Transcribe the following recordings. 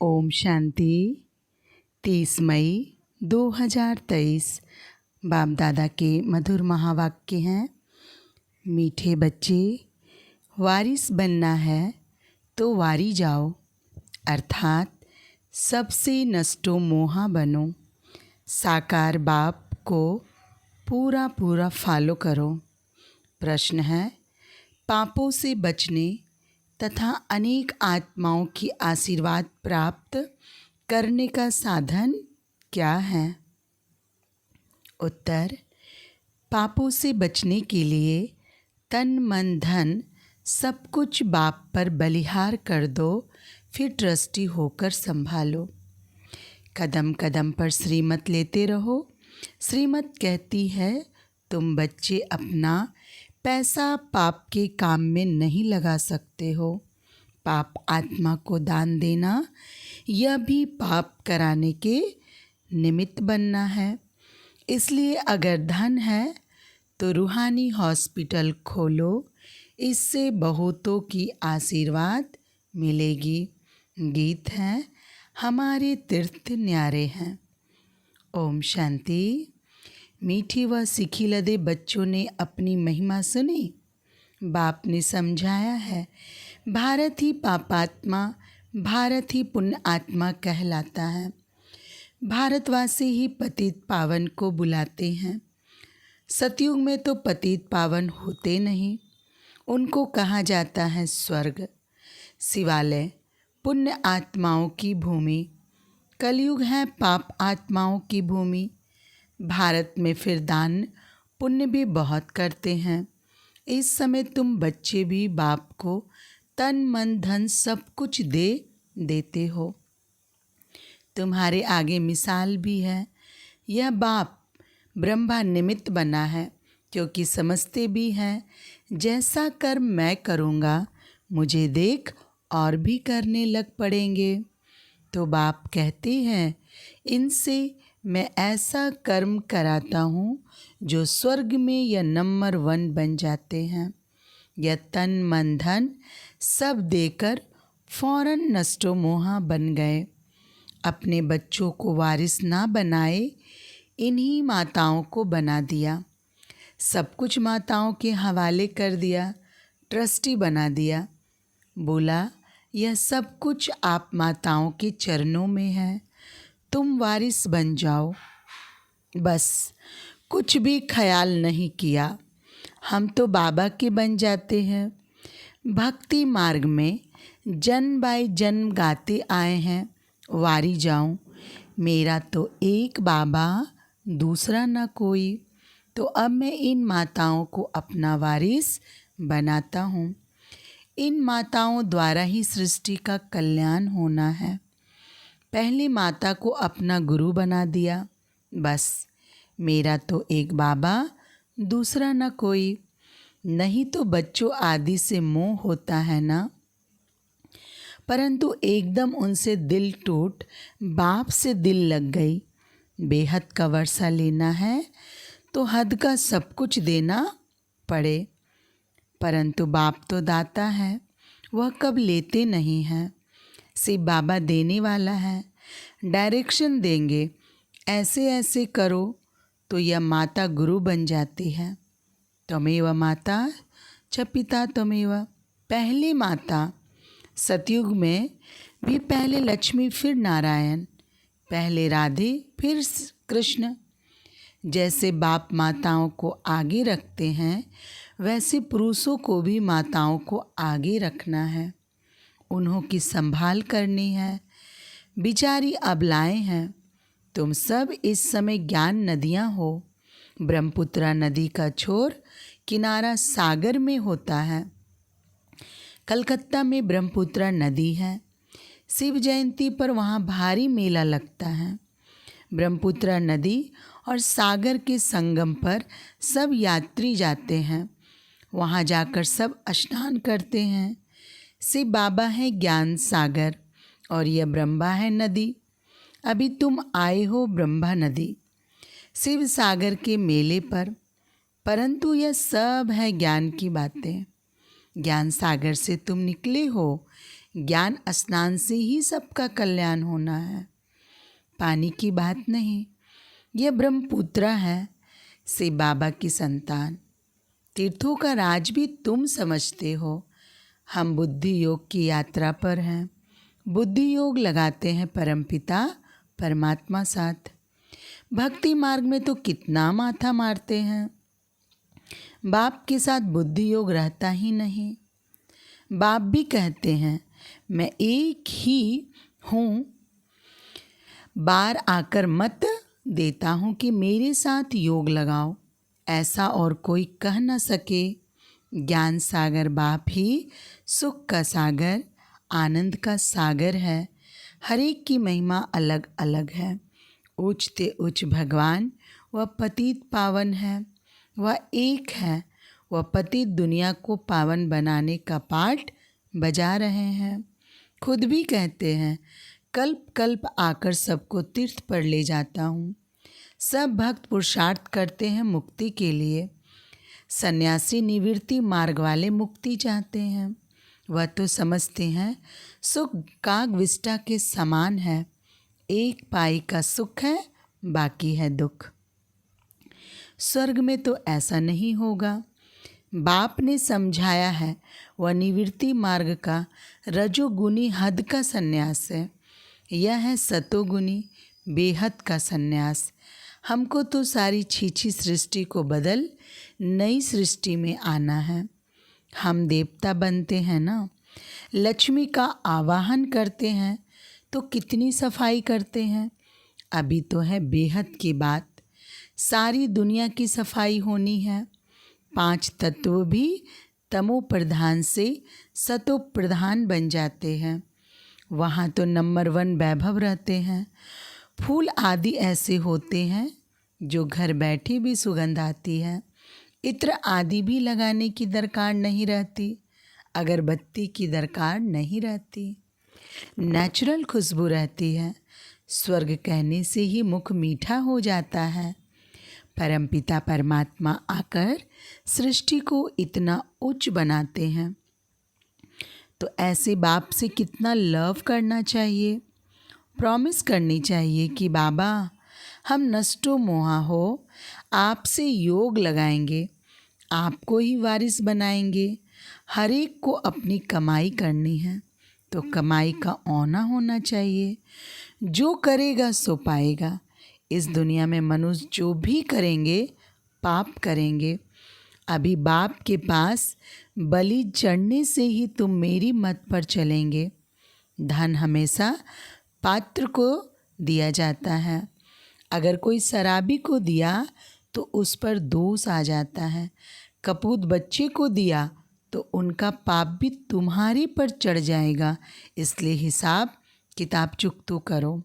ओम शांति। 30 मई 2023 बाप दादा के मधुर महावाक्य हैं। मीठे बच्चे, वारिस बनना है तो वारी जाओ, अर्थात सबसे नष्टो मोहा बनो। साकार बाप को पूरा पूरा फॉलो करो। प्रश्न है, पापों से बचने तथा अनेक आत्माओं की आशीर्वाद प्राप्त करने का साधन क्या है? उत्तर, पापों से बचने के लिए तन मन धन सब कुछ बाप पर बलिहार कर दो, फिर ट्रस्टी होकर संभालो। कदम कदम पर श्रीमत लेते रहो। श्रीमत कहती है, तुम बच्चे अपना पैसा पाप के काम में नहीं लगा सकते हो। पाप आत्मा को दान देना, यह भी पाप कराने के निमित्त बनना है। इसलिए अगर धन है तो रूहानी हॉस्पिटल खोलो, इससे बहुतों की आशीर्वाद मिलेगी। गीत है, हमारे तीर्थ न्यारे हैं। ओम शांति। मीठी व सीखी लदे बच्चों ने अपनी महिमा सुनी। बाप ने समझाया है, भारत ही पापात्मा, भारत ही पुण्य आत्मा कहलाता है। भारतवासी ही पतित पावन को बुलाते हैं। सतयुग में तो पतित पावन होते नहीं, उनको कहा जाता है स्वर्ग, शिवालय, पुण्य आत्माओं की भूमि। कलयुग है पाप आत्माओं की भूमि। भारत में फिर दान पुण्य भी बहुत करते हैं। इस समय तुम बच्चे भी बाप को तन मन धन सब कुछ देते हो। तुम्हारे आगे मिसाल भी है। यह बाप ब्रह्मा निमित्त बना है, क्योंकि समझते भी हैं जैसा कर्म मैं करूँगा मुझे देख और भी करने लग पड़ेंगे। तो बाप कहते हैं, इनसे मैं ऐसा कर्म कराता हूँ जो स्वर्ग में या नंबर 1 बन जाते हैं। यह तन मन धन सब देकर फौरन नष्टो मोहा बन गए। अपने बच्चों को वारिस ना बनाए, इन्हीं माताओं को बना दिया। सब कुछ माताओं के हवाले कर दिया, ट्रस्टी बना दिया। बोला, यह सब कुछ आप माताओं के चरणों में है, तुम वारिस बन जाओ। बस कुछ भी ख्याल नहीं किया, हम तो बाबा के बन जाते हैं। भक्ति मार्ग में जन्म बाय जन्म गाते आए हैं, वारी जाऊं, मेरा तो एक बाबा दूसरा न कोई। तो अब मैं इन माताओं को अपना वारिस बनाता हूँ। इन माताओं द्वारा ही सृष्टि का कल्याण होना है। पहले माता को अपना गुरु बना दिया। बस मेरा तो एक बाबा दूसरा न कोई। नहीं तो बच्चों आदि से मोह होता है ना, परंतु एकदम उनसे दिल टूट बाप से दिल लग गई। बेहद का वर्षा लेना है तो हद का सब कुछ देना पड़े, परंतु बाप तो दाता है, वह कब लेते नहीं हैं। सिर्फ बाबा देने वाला है, डायरेक्शन देंगे, ऐसे ऐसे करो तो यह माता गुरु बन जाती है। त्वमेव माता च पिता त्वमेव। पहले माता, सतयुग में भी पहले लक्ष्मी फिर नारायण, पहले राधे फिर कृष्ण। जैसे बाप माताओं को आगे रखते हैं, वैसे पुरुषों को भी माताओं को आगे रखना है, उन्हों की संभाल करनी है। बिचारी अबलाएं हैं। तुम सब इस समय ज्ञान नदियाँ हो। ब्रह्मपुत्रा नदी का छोर किनारा सागर में होता है। कलकत्ता में ब्रह्मपुत्रा नदी है। शिव जयंती पर वहाँ भारी मेला लगता है। ब्रह्मपुत्रा नदी और सागर के संगम पर सब यात्री जाते हैं। वहाँ जाकर सब स्नान करते हैं। शिव बाबा है ज्ञान सागर और यह ब्रह्मा है नदी। अभी तुम आए हो ब्रह्मा नदी शिव सागर के मेले पर, परंतु यह सब है ज्ञान की बातें। ज्ञान सागर से तुम निकले हो, ज्ञान स्नान से ही सबका कल्याण होना है, पानी की बात नहीं। यह ब्रह्मपुत्र है से बाबा की संतान। तीर्थों का राज भी तुम समझते हो। हम बुद्धि योग की यात्रा पर हैं। बुद्धि योग लगाते हैं परमपिता परमात्मा साथ। भक्ति मार्ग में तो कितना माथा मारते हैं। बाप के साथ बुद्धि योग रहता ही नहीं। बाप भी कहते हैं मैं एक ही हूँ, बार आकर मत देता हूँ कि मेरे साथ योग लगाओ। ऐसा और कोई कह न सके। ज्ञान सागर बाप ही सुख का सागर, आनंद का सागर है। हर एक की महिमा अलग अलग है। उच्चते उच्च भगवान वह पतित पावन है। वह एक है। वह पतित दुनिया को पावन बनाने का पाठ बजा रहे हैं। खुद भी कहते हैं कल्प कल्प आकर सबको तीर्थ पर ले जाता हूँ। सब भक्त पुरुषार्थ करते हैं मुक्ति के लिए। सन्यासी निवृत्ति मार्ग वाले मुक्ति चाहते हैं। वह तो समझते हैं सुख काग विष्टा के समान है। एक पाई का सुख है, बाकी है दुख। स्वर्ग में तो ऐसा नहीं होगा। बाप ने समझाया है वह निवृत्ति मार्ग का रजोगुनी हद का सन्यास है। यह है सतोगुनी बेहद का सन्यास। हमको तो सारी छीछी सृष्टि को बदल नई सृष्टि में आना है। हम देवता बनते हैं ना, लक्ष्मी का आवाहन करते हैं तो कितनी सफाई करते हैं। अभी तो है बेहद की बात। सारी दुनिया की सफाई होनी है। 5 तत्व भी तमो प्रधान से सतो प्रधान बन जाते हैं। वहाँ तो नंबर 1 वैभव रहते हैं। फूल आदि ऐसे होते हैं जो घर बैठे भी सुगंध आती है। इत्र आदि भी लगाने की दरकार नहीं रहती। अगरबत्ती की दरकार नहीं रहती। नेचुरल खुशबू रहती है। स्वर्ग कहने से ही मुख मीठा हो जाता है। परमपिता परमात्मा आकर सृष्टि को इतना उच्च बनाते हैं तो ऐसे बाप से कितना लव करना चाहिए। प्रॉमिस करनी चाहिए कि बाबा हम नष्टो मोहा हो आपसे योग लगाएंगे, आपको ही वारिस बनाएंगे। हर एक को अपनी कमाई करनी है तो कमाई का औना होना चाहिए। जो करेगा सो पाएगा। इस दुनिया में मनुष्य जो भी करेंगे पाप करेंगे। अभी बाप के पास बलि चढ़ने से ही तुम मेरी मत पर चलेंगे। धन हमेशा पात्र को दिया जाता है। अगर कोई शराबी को दिया तो उस पर दोष आ जाता है। कपूत बच्चे को दिया तो उनका पाप भी तुम्हारे पर चढ़ जाएगा। इसलिए हिसाब किताब चुकतो करो।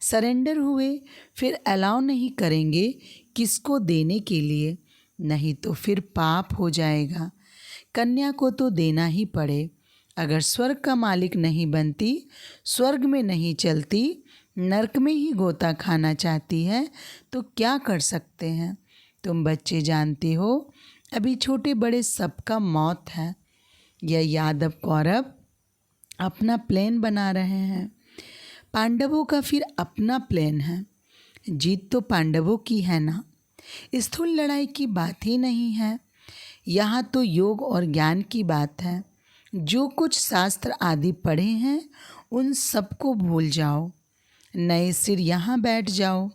सरेंडर हुए फिर अलाउ नहीं करेंगे किसको देने के लिए, नहीं तो फिर पाप हो जाएगा। कन्या को तो देना ही पड़े। अगर स्वर्ग का मालिक नहीं बनती, स्वर्ग में नहीं चलती, नरक में ही गोता खाना चाहती है तो क्या कर सकते हैं। तुम बच्चे जानते हो अभी छोटे बड़े सबका मौत है। यह यादव कौरव अपना प्लान बना रहे हैं। पांडवों का फिर अपना प्लान है। जीत तो पांडवों की है ना। स्थूल लड़ाई की बात ही नहीं है। यहाँ तो योग और ज्ञान की बात है। जो कुछ शास्त्र आदि पढ़े हैं उन सबको भूल जाओ। नए सिर यहाँ बैठ जाओ।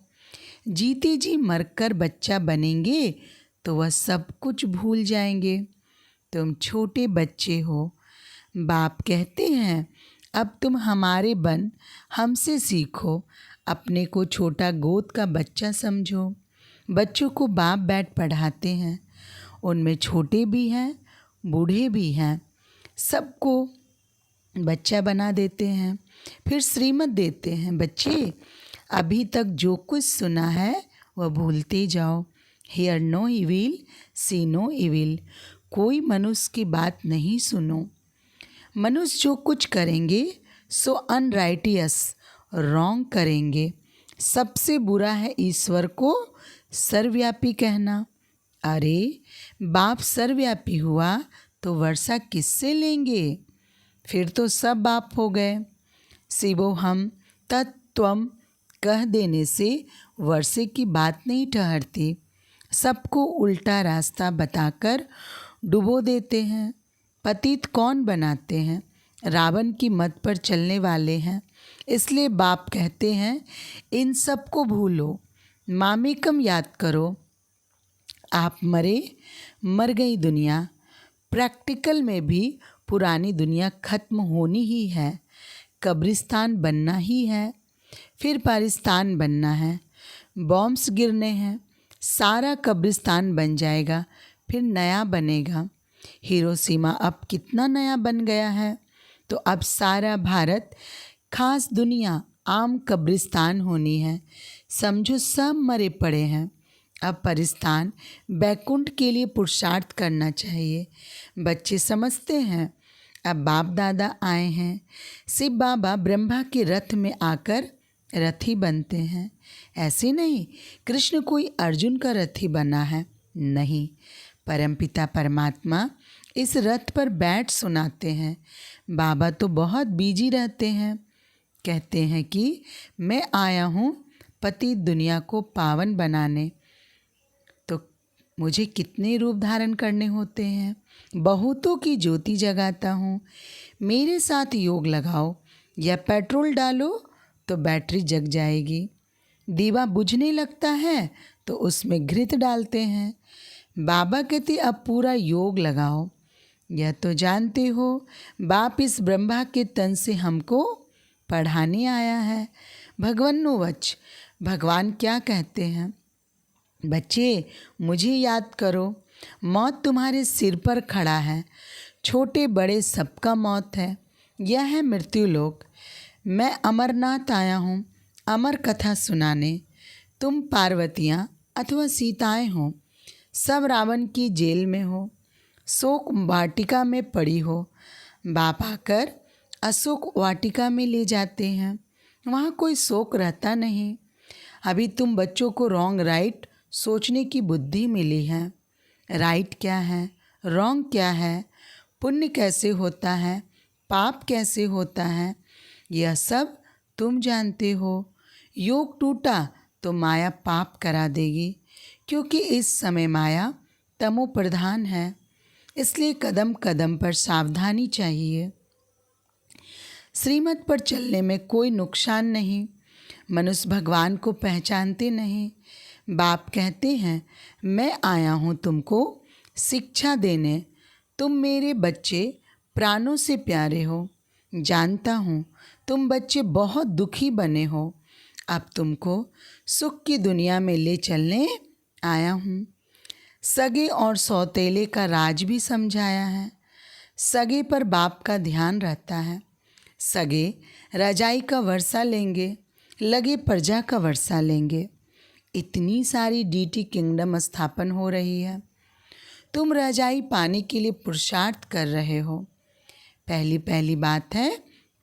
जीते जी मरकर बच्चा बनेंगे तो वह सब कुछ भूल जाएंगे। तुम छोटे बच्चे हो। बाप कहते हैं अब तुम हमारे बन हमसे सीखो। अपने को छोटा गोद का बच्चा समझो। बच्चों को बाप बैठ पढ़ाते हैं। उनमें छोटे भी हैं, बूढ़े भी हैं। सबको बच्चा बना देते हैं। फिर श्रीमत देते हैं। बच्चे अभी तक जो कुछ सुना है वह भूलते जाओ। Hear no evil, see no evil. कोई मनुष्य की बात नहीं सुनो। मनुष्य जो कुछ करेंगे सो अनराइटियस, रॉन्ग करेंगे। सबसे बुरा है ईश्वर को सर्वव्यापी कहना। अरे बाप सर्वव्यापी हुआ तो वर्षा किससे लेंगे। फिर तो सब बाप हो गए। शिवो हम तत्त्वम कह देने से वर्षे की बात नहीं ठहरती। सबको उल्टा रास्ता बताकर डुबो देते हैं। पतित कौन बनाते हैं? रावण की मत पर चलने वाले हैं। इसलिए बाप कहते हैं इन सबको भूलो, मामेकम याद करो। आप मरे, मर गई दुनिया। प्रैक्टिकल में भी पुरानी दुनिया खत्म होनी ही है। कब्रिस्तान बनना ही है, फिर पाकिस्तान बनना है। बॉम्ब्स गिरने हैं, सारा कब्रिस्तान बन जाएगा, फिर नया बनेगा। हिरोशिमा अब कितना नया बन गया है। तो अब सारा भारत, खास दुनिया आम कब्रिस्तान होनी है। समझो सब मरे पड़े हैं। अब परिस्तान बैकुंठ के लिए पुरुषार्थ करना चाहिए। बच्चे समझते हैं। अब बाप दादा आए हैं। शिव बाबा ब्रह्मा के रथ में आकर रथी बनते हैं। ऐसे नहीं कृष्ण कोई अर्जुन का रथी बना है, नहीं। परमपिता परमात्मा इस रथ पर बैठ सुनाते हैं। बाबा तो बहुत बिजी रहते हैं। कहते हैं कि मैं आया हूँ पति दुनिया को पावन बनाने। तो मुझे कितने रूप धारण करने होते हैं। बहुतों की ज्योति जगाता हूँ। मेरे साथ योग लगाओ या पेट्रोल डालो तो बैटरी जग जाएगी। दीवा बुझने लगता है तो उसमें घृत डालते हैं। बाबा कहते अब पूरा योग लगाओ। यह तो जानते हो बाप इस ब्रह्मा के तन से हमको पढ़ाने आया है। भगवन्नोवच, भगवान क्या कहते हैं? बच्चे मुझे याद करो, मौत तुम्हारे सिर पर खड़ा है। छोटे बड़े सबका मौत है। यह है मृत्यु लोक। मैं अमरनाथ आया हूँ अमर कथा सुनाने। तुम पार्वतियाँ अथवा सीताएं हो, सब रावण की जेल में हो, शोक वाटिका में पड़ी हो। बाप आकर अशोक वाटिका में ले जाते हैं। वहाँ कोई शोक रहता नहीं। अभी तुम बच्चों को रॉन्ग राइट सोचने की बुद्धि मिली है। राइट क्या है, रॉन्ग क्या है, पुण्य कैसे होता है, पाप कैसे होता है, यह सब तुम जानते हो। योग टूटा तो माया पाप करा देगी, क्योंकि इस समय माया तमो प्रधान है। इसलिए कदम कदम पर सावधानी चाहिए। श्रीमत पर चलने में कोई नुकसान नहीं। मनुष्य भगवान को पहचानते नहीं। बाप कहते हैं मैं आया हूँ तुमको शिक्षा देने। तुम मेरे बच्चे प्राणों से प्यारे हो। जानता हूँ तुम बच्चे बहुत दुखी बने हो। अब तुमको सुख की दुनिया में ले चलने आया हूँ। सगे और सौतेले का राज भी समझाया है। सगे पर बाप का ध्यान रहता है। सगे रजाई का वर्षा लेंगे, लगे प्रजा का वर्षा लेंगे। इतनी सारी डीटी किंगडम स्थापन हो रही है। तुम रजाई पाने के लिए पुरुषार्थ कर रहे हो। पहली पहली बात है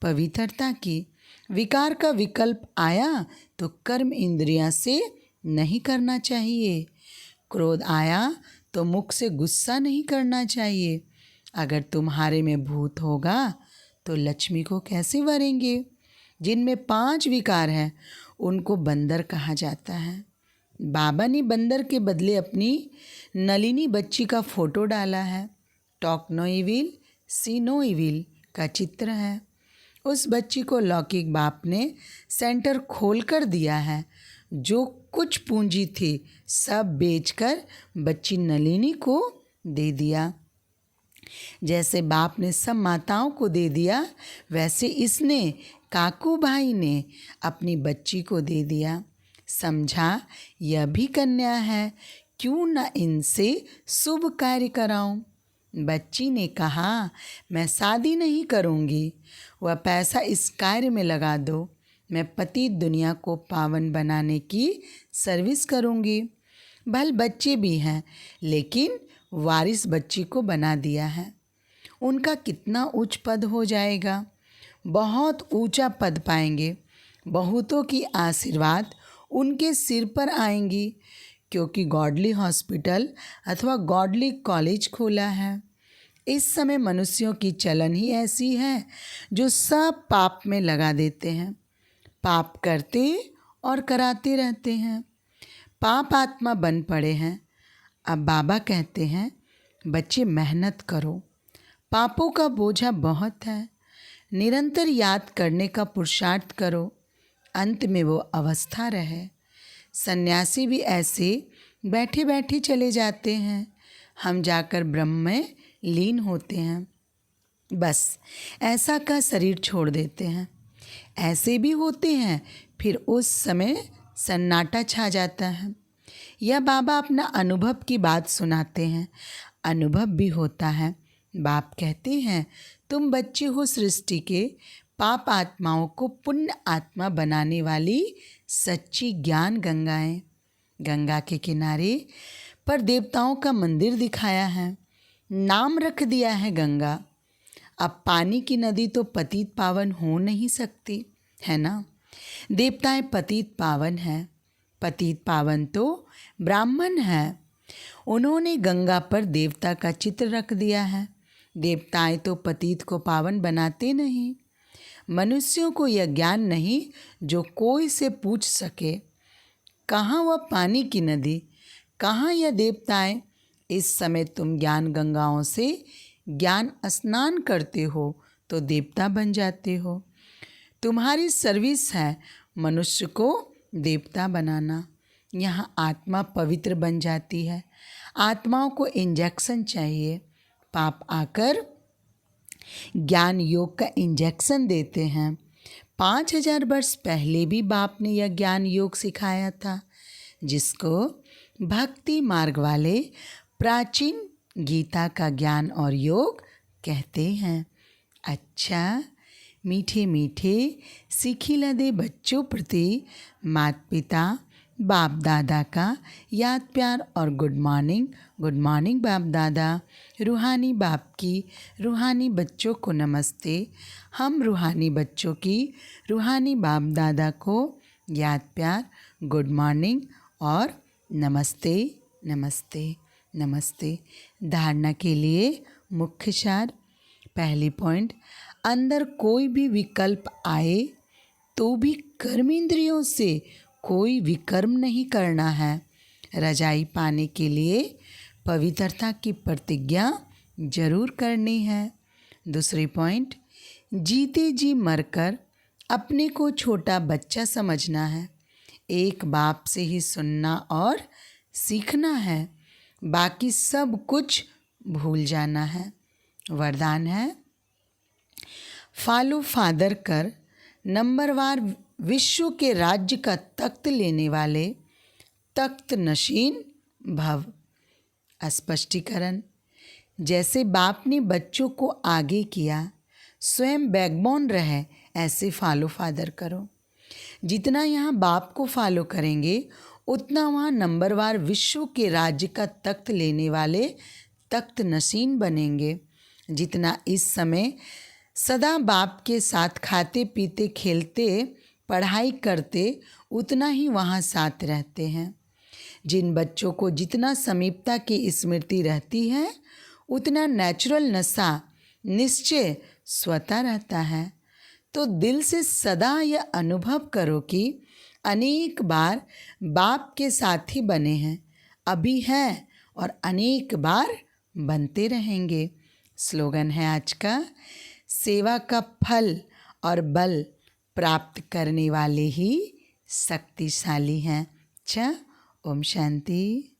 पवित्रता की। विकार का विकल्प आया तो कर्म इंद्रियां से नहीं करना चाहिए। क्रोध आया तो मुख से गुस्सा नहीं करना चाहिए। अगर तुम्हारे में भूत होगा तो लक्ष्मी को कैसे वरेंगे? जिनमें 5 विकार हैं उनको बंदर कहा जाता है। बाबा ने बंदर के बदले अपनी नलिनी बच्ची का फोटो डाला है। Talk no evil, see no evil का चित्र है। उस बच्ची को लौकिक बाप ने सेंटर खोल कर दिया है। जो कुछ पूंजी थी सब बेचकर बच्ची नलिनी को दे दिया। जैसे बाप ने सब माताओं को दे दिया, वैसे इसने काकू भाई ने अपनी बच्ची को दे दिया। समझा यह भी कन्या है, क्यों न इनसे शुभ कार्य कराऊं। बच्ची ने कहा मैं शादी नहीं करूंगी, वह पैसा इस कार्य में लगा दो। मैं पति दुनिया को पावन बनाने की सर्विस करूंगी। भल बच्चे भी हैं, लेकिन वारिस बच्ची को बना दिया है। उनका कितना उच्च पद हो जाएगा, बहुत ऊंचा पद पाएंगे। बहुतों की आशीर्वाद उनके सिर पर आएंगी, क्योंकि गॉडली हॉस्पिटल अथवा गॉडली कॉलेज खोला है। इस समय मनुष्यों की चलन ही ऐसी है जो सब पाप में लगा देते हैं, पाप करते और कराते रहते हैं, पाप आत्मा बन पड़े हैं। अब बाबा कहते हैं, बच्चे मेहनत करो, पापों का बोझा बहुत है, निरंतर याद करने का पुरुषार्थ करो, अंत में वो अवस्था रहे। सन्यासी भी ऐसे बैठे बैठे चले जाते हैं, हम जाकर ब्रह्म में लीन होते हैं, बस ऐसा का शरीर छोड़ देते हैं। ऐसे भी होते हैं, फिर उस समय सन्नाटा छा जाता है। यह बाबा अपना अनुभव की बात सुनाते हैं, अनुभव भी होता है। बाप कहते हैं, तुम बच्चे हो सृष्टि के, पाप आत्माओं को पुण्य आत्मा बनाने वाली सच्ची ज्ञान गंगाएं। गंगा के किनारे पर देवताओं का मंदिर दिखाया है, नाम रख दिया है गंगा। अब पानी की नदी तो पतित पावन हो नहीं सकती, है ना। देवताएं पतित पावन हैं, पतित पावन तो ब्राह्मण हैं। उन्होंने गंगा पर देवता का चित्र रख दिया है। देवताएं तो पतित को पावन बनाते नहीं। मनुष्यों को यह ज्ञान नहीं जो कोई से पूछ सके, कहाँ वह पानी की नदी, कहाँ यह देवताएं। इस समय तुम ज्ञान गंगाओं से ज्ञान स्नान करते हो तो देवता बन जाते हो। तुम्हारी सर्विस है मनुष्य को देवता बनाना। यहाँ आत्मा पवित्र बन जाती है। आत्माओं को इंजेक्शन चाहिए, पाप आकर ज्ञान योग का इंजेक्शन देते हैं। 5000 वर्ष पहले भी बाप ने यह ज्ञान योग सिखाया था, जिसको भक्ति मार्ग वाले प्राचीन गीता का ज्ञान और योग कहते हैं। अच्छा, मीठे मीठे सीखी लदे बच्चों प्रति माता पिता बाप दादा का याद प्यार और गुड मॉर्निंग बाप दादा। रूहानी बाप की रूहानी बच्चों को नमस्ते। हम रूहानी बच्चों की रूहानी बाप दादा को याद प्यार, गुड मॉर्निंग और नमस्ते नमस्ते नमस्ते। धारणा के लिए मुख्य सार। पहली पॉइंट, अंदर कोई भी विकल्प आए तो भी कर्मेंद्रियों से कोई विकर्म नहीं करना है। रजाई पाने के लिए पवित्रता की प्रतिज्ञा जरूर करनी है। दूसरी पॉइंट, जीते जी मरकर अपने को छोटा बच्चा समझना है। एक बाप से ही सुनना और सीखना है, बाकी सब कुछ भूल जाना है। वरदान है, फॉलो फादर कर नंबरवार विश्व के राज्य का तख्त लेने वाले तख्त नशीन भव। स्पष्टीकरण, जैसे बाप ने बच्चों को आगे किया, स्वयं बैकबोन रहे, ऐसे फॉलो फादर करो। जितना यहाँ बाप को फॉलो करेंगे उतना वहाँ नंबरवार विश्व के राज्य का तख्त लेने वाले तख्त नशीन बनेंगे। जितना इस समय सदा बाप के साथ खाते पीते खेलते पढ़ाई करते, उतना ही वहाँ साथ रहते हैं। जिन बच्चों को जितना समीपता की स्मृति रहती है, उतना नेचुरल नशा निश्चय स्वतः रहता है। तो दिल से सदा यह अनुभव करो कि अनेक बार बाप के साथ ही बने हैं, अभी हैं और अनेक बार बनते रहेंगे। स्लोगन है आज का, सेवा का फल और बल प्राप्त करने वाले ही शक्तिशाली हैं। ओम शांति।